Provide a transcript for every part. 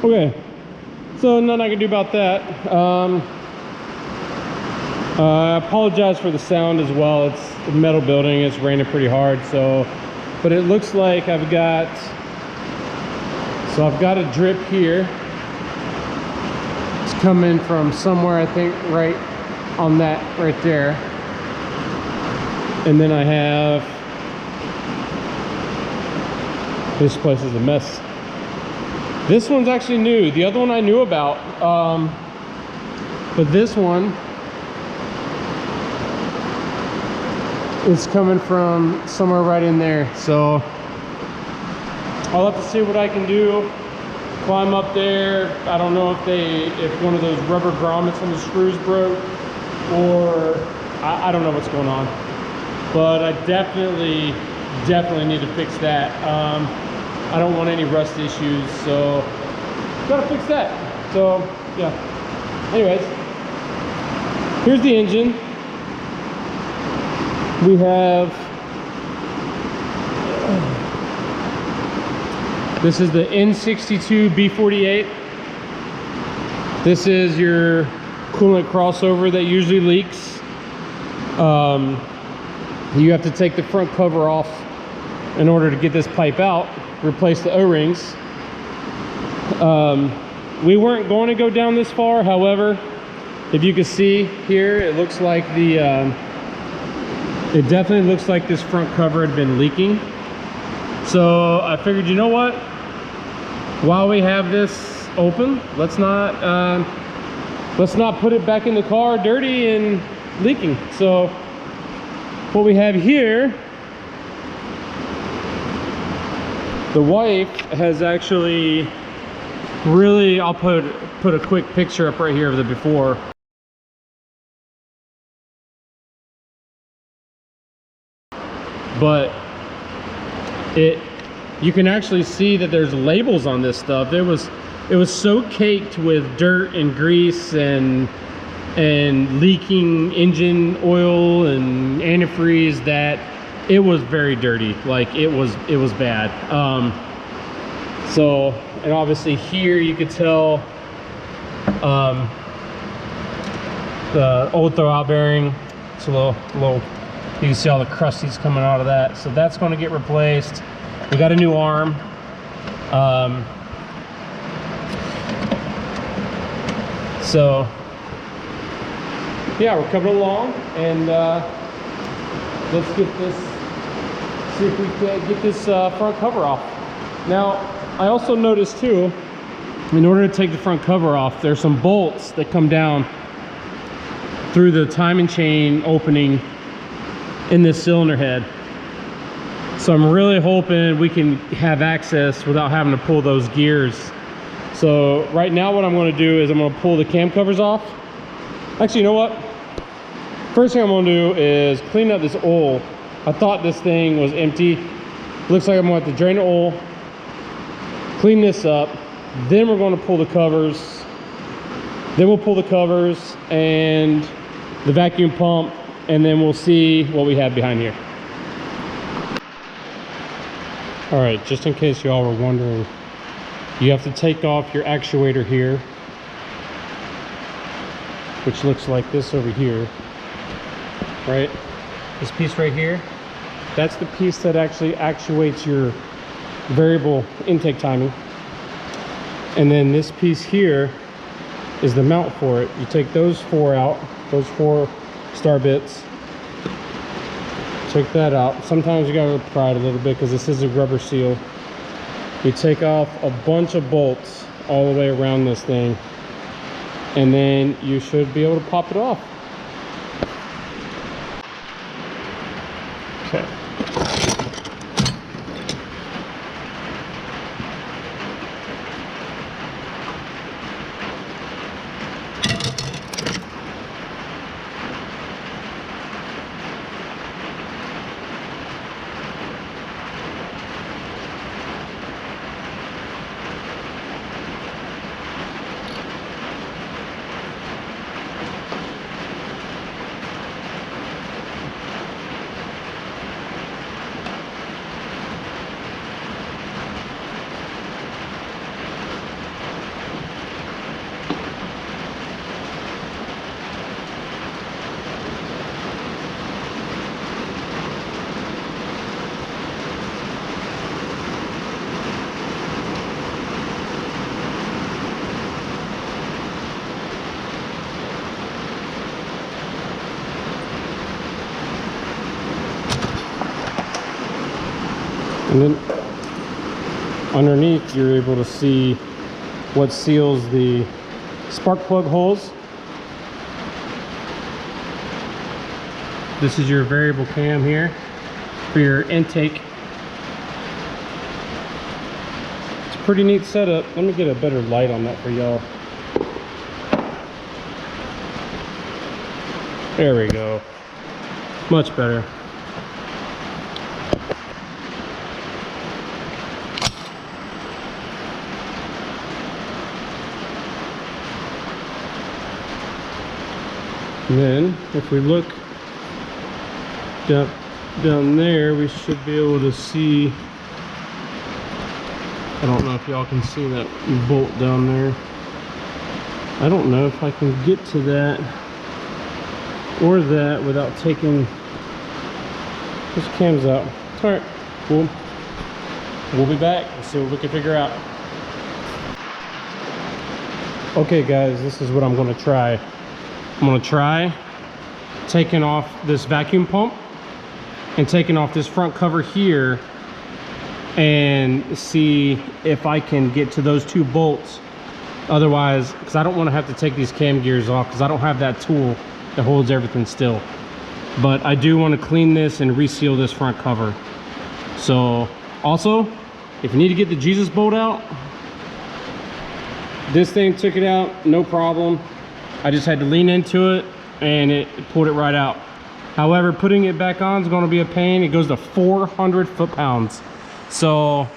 Okay, so nothing I can do about that. I apologize for the sound as well. It's a metal building, it's raining pretty hard, so, but it looks like I've got a drip here. It's coming from somewhere, I think right on that right there. And then I have, this place is a mess. This one's actually new. The other one I knew about, but this one is coming from somewhere right in there. So I'll have to see what I can do. Climb up there. I don't know if one of those rubber grommets on the screws broke, or I don't know what's going on. But I definitely need to fix that. I don't want any rust issues, so gotta fix that. So yeah. Anyways, here's the engine. We have, this is the N62B48. This is your coolant crossover that usually leaks. You have to take the front cover off in order to get this pipe out, replace the O-rings. We weren't going to go down this far. However, if you can see here, it looks like it definitely looks like this front cover had been leaking. So I figured, you know what? While we have this open, let's not put it back in the car dirty and leaking. So what we have here, the wife has actually really, I'll put a quick picture up right here of the before. But you can actually see that there's labels on this stuff. It was so caked with dirt and grease and leaking engine oil and antifreeze that it was very dirty. Like it was bad. So, and obviously here you could tell the old throwout bearing. It's a little. You can see all the crusties coming out of that. So that's going to get replaced. We got a new arm. So yeah, we're coming along, and let's get this, see if we can get this front cover off. Now, I also noticed too, in order to take the front cover off, there's some bolts that come down through the timing chain opening in this cylinder head. So I'm really hoping we can have access without having to pull those gears. So right now what I'm going to do is I'm going to pull the cam covers off. Actually, you know what? First thing I'm going to do is clean up this oil. I thought this thing was empty. Looks like I'm going to have to drain the oil, clean this up, then we're going to pull the covers. Then we'll pull the covers and the vacuum pump, and then we'll see what we have behind here. All right, just in case y'all were wondering, you have to take off your actuator here, which looks like this over here, right? This piece right here, that's the piece that actually actuates your variable intake timing. And then this piece here is the mount for it. You take those four out, those four star bits, take that out. Sometimes you gotta pry it a little bit because this is a rubber seal. You take off a bunch of bolts all the way around this thing, and then you should be able to pop it off. Okay. And then underneath you're able to see what seals the spark plug holes. This is your variable cam here for your intake. It's a pretty neat setup. Let me get a better light on that for y'all. There we go. Much better. And then if we look down there, we should be able to see, I don't know if y'all can see that bolt down there. I don't know if I can get to that or that without taking those cams out. All right, cool. We'll be back and see what we can figure out. Okay guys, this is what I'm gonna try. I'm gonna try taking off this vacuum pump and taking off this front cover here and see if I can get to those two bolts. Otherwise, because I don't want to have to take these cam gears off because I don't have that tool that holds everything still. But I do want to clean this and reseal this front cover. So also, if you need to get the Jesus bolt out, this thing took it out, no problem. I just had to lean into it and it pulled it right out. However, putting it back on is going to be a pain. It goes to 400 foot-pounds. So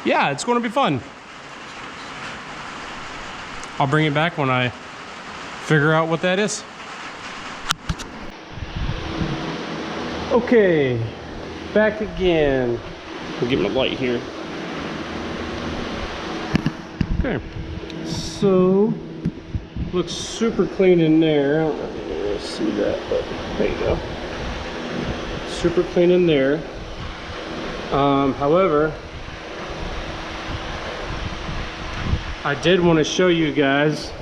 yeah, it's going to be fun. I'll bring it back when I figure out what that is. Okay, back again. I'll get my light here. Okay, so looks super clean in there. I don't know if you can see that, but there you go. Super clean in there. However, I did want to show you guys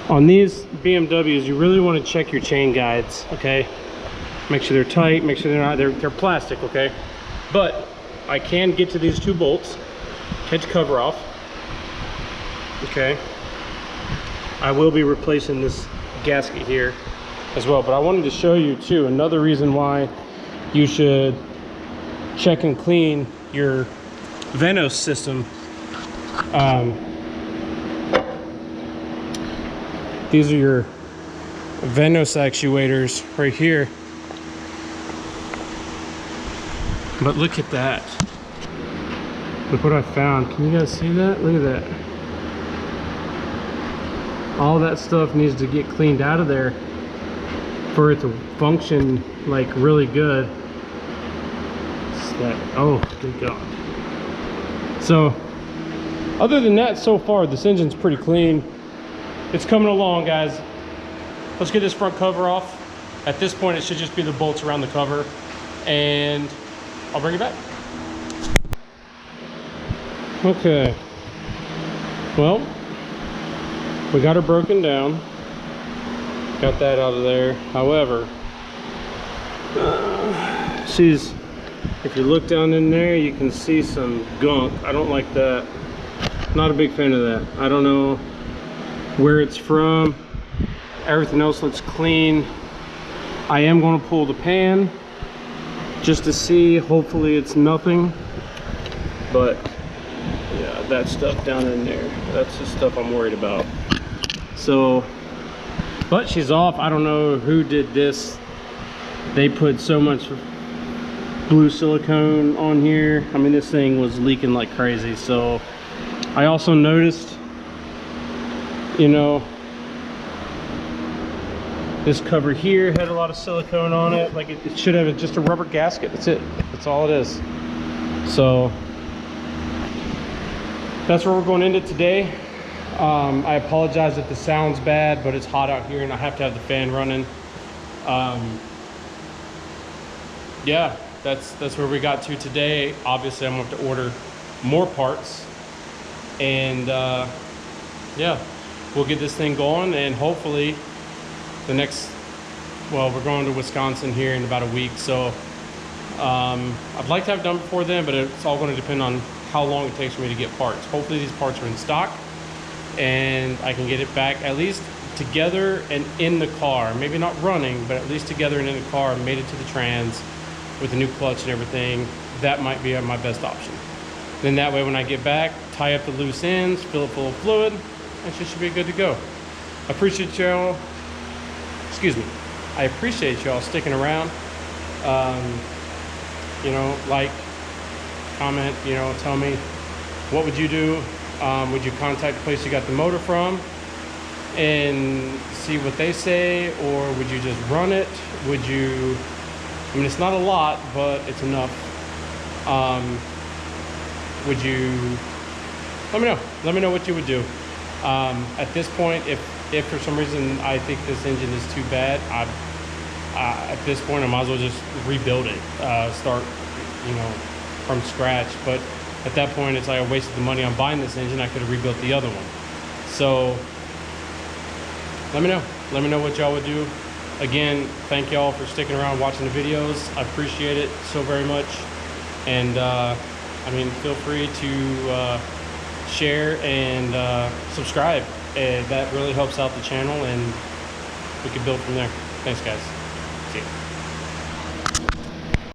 on these BMWs, you really want to check your chain guides, okay? Make sure they're tight, make sure they're plastic, okay? But I can get to these two bolts, take the cover off, okay? I will be replacing this gasket here as well, but I wanted to show you too another reason why you should check and clean your Venos system. These are your Venos actuators right here. But look at that. Look what I found. Can you guys see that? Look at that. All that stuff needs to get cleaned out of there for it to function like really good. Oh, good God. So other than that, so far this engine's pretty clean. It's coming along, guys. Let's get this front cover off. At this point it should just be the bolts around the cover, and I'll bring it back. Okay, well, we got her broken down, got that out of there. However, if you look down in there, you can see some gunk. I don't like that. Not a big fan of that. I don't know where it's from. Everything else looks clean. I am going to pull the pan just to see. Hopefully it's nothing, but yeah, that stuff down in there, that's the stuff I'm worried about. So, but she's off. I don't know who did this. They put so much blue silicone on here. I mean, this thing was leaking like crazy. So I also noticed, you know, this cover here had a lot of silicone on it. Like it should have just a rubber gasket. That's it. That's all it is. So that's where we're going to end it today. I apologize if the sound's bad, but it's hot out here and I have to have the fan running. Yeah, that's where we got to today. Obviously I'm going to have to order more parts, and yeah, we'll get this thing going, and hopefully the next, well, we're going to Wisconsin here in about a week, so I'd like to have done before then, but it's all going to depend on how long it takes for me to get parts. Hopefully these parts are in stock and I can get it back at least together and in the car. Maybe not running, but at least together and in the car, made it to the trans with the new clutch and everything. That might be my best option. Then that way when I get back, tie up the loose ends, fill it full of fluid, and it should be good to go. I appreciate y'all, I appreciate y'all sticking around. You know, like, comment, you know, tell me, what would you do? Would you contact the place you got the motor from and see what they say, or would you just run it? Would you, I mean, it's not a lot, but it's enough. Would you, let me know what you would do. At this point, if for some reason I think this engine is too bad, at this point I might as well just rebuild it, start, you know, from scratch. But at that point it's like I wasted the money on buying this engine. I could have rebuilt the other one. So let me know what y'all would do. Again, thank y'all for sticking around watching the videos. I appreciate it so very much. And I mean, feel free to share and subscribe. That really helps out the channel, and we can build from there. Thanks guys. See you.